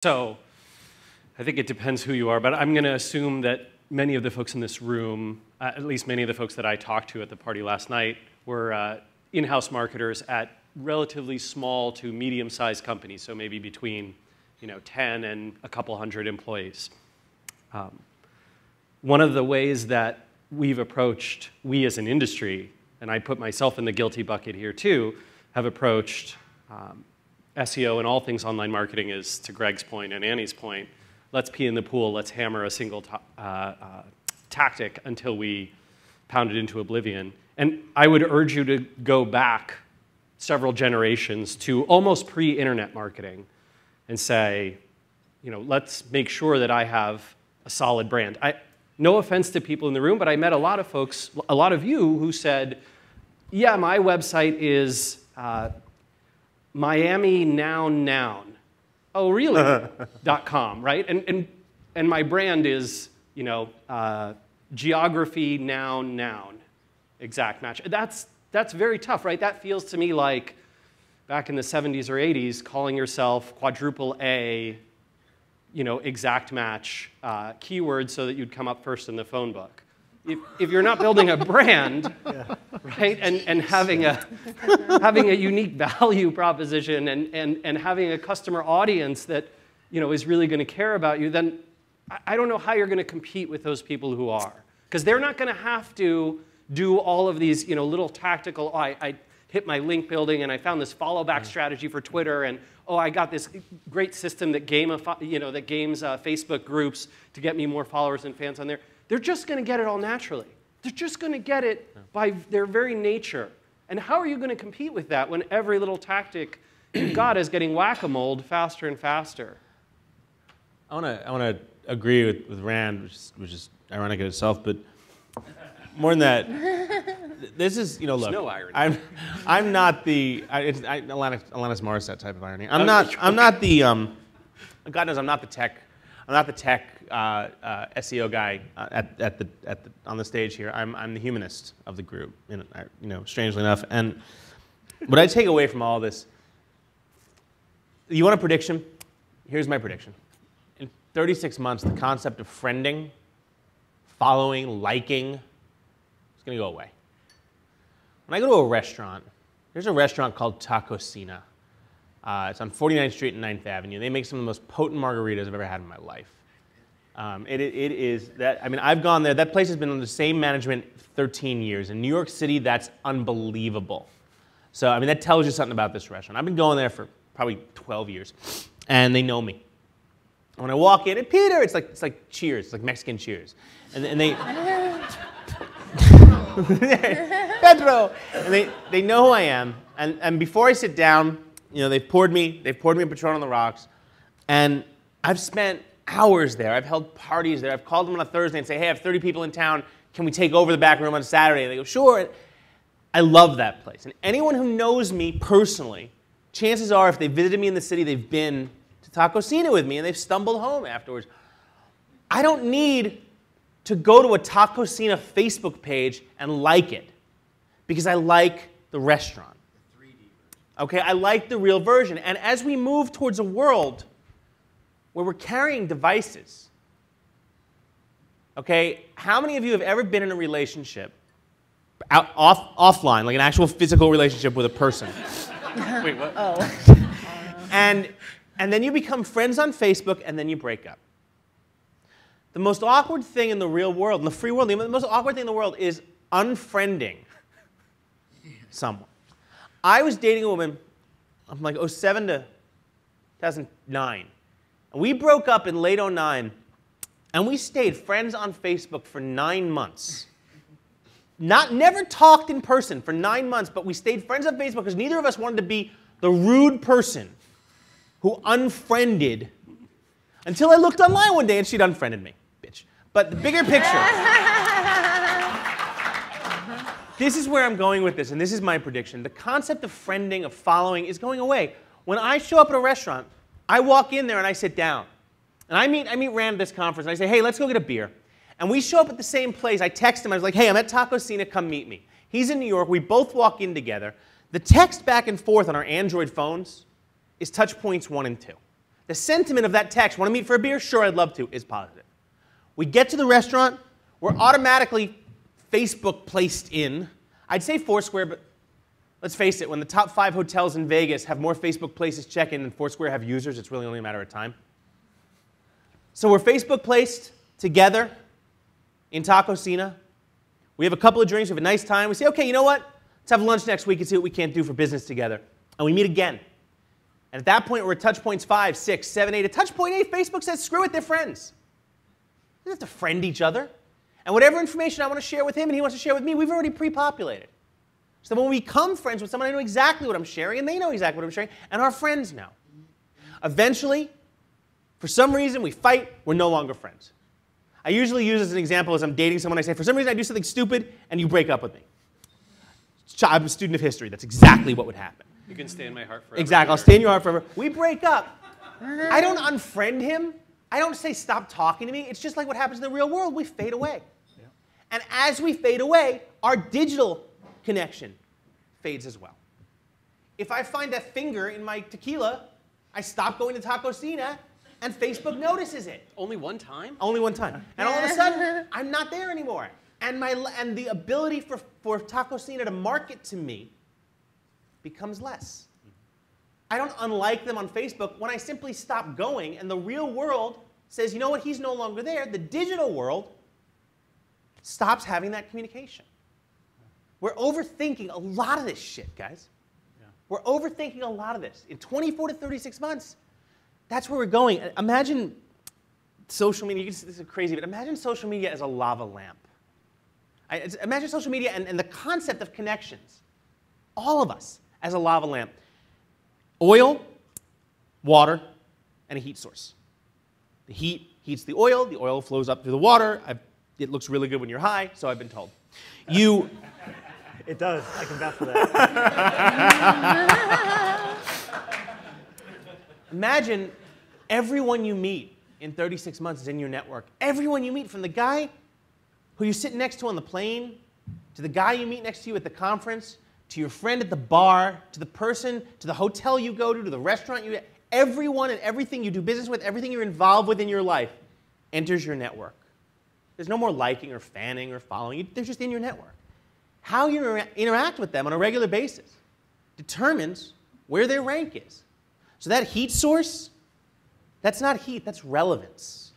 So I think it depends who you are, but I'm going to assume that many of the folks in this room, at least many of the folks that I talked to at the party last night, were in-house marketers at relatively small to medium-sized companies, so maybe between 10 and a couple hundred employees. One of the ways that we as an industry, and I put myself in the guilty bucket here too, have approached SEO and all things online marketing is, to Greg's point and Annie's point, let's pee in the pool, let's hammer a single tactic until we pound it into oblivion. And I would urge you to go back several generations to almost pre-internet marketing and say, let's make sure that I have a solid brand. No offense to people in the room, but I met a lot of folks, a lot of you, who said, yeah, my website is Miami noun. Oh, really? .com, right? And my brand is, geography noun. Exact match. That's very tough, right? That feels to me like back in the 70s or 80s, calling yourself quadruple A, exact match keywords so that you'd come up first in the phone book. If you're not building a brand, right, and having a unique value proposition and having a customer audience that is really going to care about you, then I don't know how you're going to compete with those people who are, because they're not going to have to do all of these little tactical. I hit my link building and I found this follow back strategy for Twitter, and I got this great system that games Facebook groups to get me more followers and fans on there. They're just going to get it all naturally. They're just going to get it by their very nature. And how are you going to compete with that when every little tactic you've got is getting whack-a-moled faster and faster? I want to agree with Rand, which is ironic in itself, but more than that, this is look. No irony. I'm not the Alanis Morissette type of irony. I'm not the God knows I'm not the tech. I'm not the tech SEO guy on the stage here. I'm the humanist of the group, strangely enough. And what I take away from all this, you want a prediction? Here's my prediction. In 36 months, the concept of friending, following, liking, is going to go away. When I go to a restaurant, there's a restaurant called Tacosina. It's on 49th Street and 9th Avenue. They make some of the most potent margaritas I've ever had in my life. It is that, I've gone there. That place has been under the same management 13 years. In New York City, that's unbelievable. So, that tells you something about this restaurant. I've been going there for probably 12 years, and they know me. When I walk in, and Peter, it's like Cheers, it's like Mexican Cheers. And they, Pedro, and they know who I am. And before I sit down, they've poured me a Patron on the rocks, and I've spent hours there. I've held parties there. I've called them on a Thursday and say, hey, I have 30 people in town. Can we take over the back room on Saturday? And they go, sure. I love that place. And anyone who knows me personally, chances are if they visited me in the city, they've been to Tacosina with me and they've stumbled home afterwards. I don't need to go to a Tacosina Facebook page and like it, because I like the restaurant. Okay, I like the real version. And as we move towards a world where we're carrying devices, okay, how many of you have ever been in a relationship offline, like an actual physical relationship with a person? Wait, what? Oh. And then you become friends on Facebook, and then you break up. The most awkward thing in the real world, in the free world, the most awkward thing in the world is unfriending someone. I was dating a woman from like 07 to 2009. And we broke up in late 09, and we stayed friends on Facebook for 9 months. Never talked in person for 9 months, but we stayed friends on Facebook because neither of us wanted to be the rude person who unfriended, until I looked online one day and she'd unfriended me, bitch. But the bigger picture, this is where I'm going with this, and this is my prediction. The concept of friending, of following, is going away. When I show up at a restaurant, I walk in there and I sit down. And I meet Rand at this conference, and I say, hey, let's go get a beer. And we show up at the same place. I text him. I was like, hey, I'm at Tacosina. Come meet me. He's in New York. We both walk in together. The text back and forth on our Android phones is touch points 1 and 2. the sentiment of that text, want to meet for a beer? Sure, I'd love to, is positive. We get to the restaurant, we're automatically Facebook placed in. I'd say Foursquare, but let's face it, when the top 5 hotels in Vegas have more Facebook places check-in than Foursquare have users, it's really only a matter of time. So we're Facebook placed together in Tacosina. We have a couple of drinks, we have a nice time. We say, okay, you know what? Let's have lunch next week and see what we can't do for business together. And we meet again. And at that point, we're at touch points 5, 6, 7, 8. At touch point 8, Facebook says, screw it, they're friends. We don't have to friend each other. And whatever information I want to share with him and he wants to share with me, we've already pre-populated. So when we become friends with someone, I know exactly what I'm sharing, and they know exactly what I'm sharing, and our friends know. Eventually, for some reason, we fight, we're no longer friends. I usually use as an example as I'm dating someone, I say, for some reason I do something stupid, and you break up with me. I'm a student of history. That's exactly what would happen. You can stay in my heart forever. Exactly. I'll stay in your heart forever. We break up. I don't unfriend him. I don't say stop talking to me. It's just like what happens in the real world. We fade away. Yeah. And as we fade away, our digital connection fades as well. If I find that finger in my tequila, I stop going to Tacosina, and Facebook notices it. Only one time? Only one time. And all of a sudden, I'm not there anymore. And the ability for Tacosina to market to me becomes less. I don't unlike them on Facebook when I simply stop going and the real world says, you know what, he's no longer there. The digital world stops having that communication. We're overthinking a lot of this shit, guys. Yeah. We're overthinking a lot of this. In 24 to 36 months, that's where we're going. Imagine social media, this is crazy, but imagine social media as a lava lamp. Imagine social media and the concept of connections. All of us as a lava lamp. Oil, water, and a heat source. The heat heats the oil flows up through the water. It looks really good when you're high, so I've been told. It does. I can vouch for that. Imagine everyone you meet in 36 months is in your network. Everyone you meet, from the guy who you're sitting next to on the plane, to the guy you meet next to you at the conference, to your friend at the bar, to the person, to the hotel you go to the restaurant you go to. Everyone and everything you do business with, everything you're involved with in your life enters your network. There's no more liking or fanning or following. They're just in your network. How you interact with them on a regular basis determines where their rank is. So that heat source, that's not heat, that's relevance.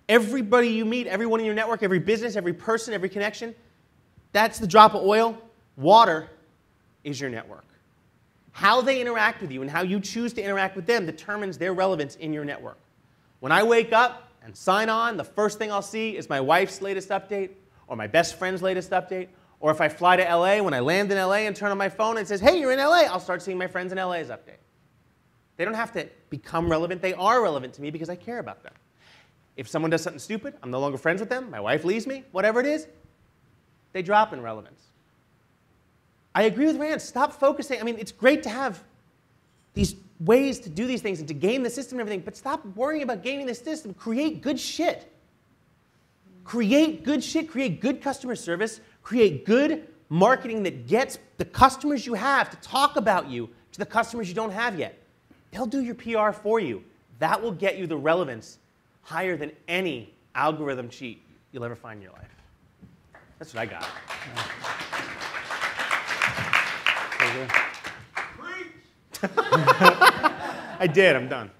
Everybody you meet, everyone in your network, every business, every person, every connection, that's the drop of oil. Water is your network. How they interact with you and how you choose to interact with them determines their relevance in your network. When I wake up and sign on, the first thing I'll see is my wife's latest update or my best friend's latest update. Or if I fly to LA, when I land in LA and turn on my phone and it says, hey, you're in LA, I'll start seeing my friends in LA's update. They don't have to become relevant. They are relevant to me because I care about them. If someone does something stupid, I'm no longer friends with them, my wife leaves me, whatever it is, they drop in relevance. I agree with Rand. Stop focusing. I mean, it's great to have these ways to do these things and to game the system and everything, but stop worrying about gaming the system. Create good shit. Create good shit. Create good customer service. Create good marketing that gets the customers you have to talk about you to the customers you don't have yet. They'll do your PR for you. That will get you the relevance higher than any algorithm cheat you'll ever find in your life. That's what I got. I did. I'm done.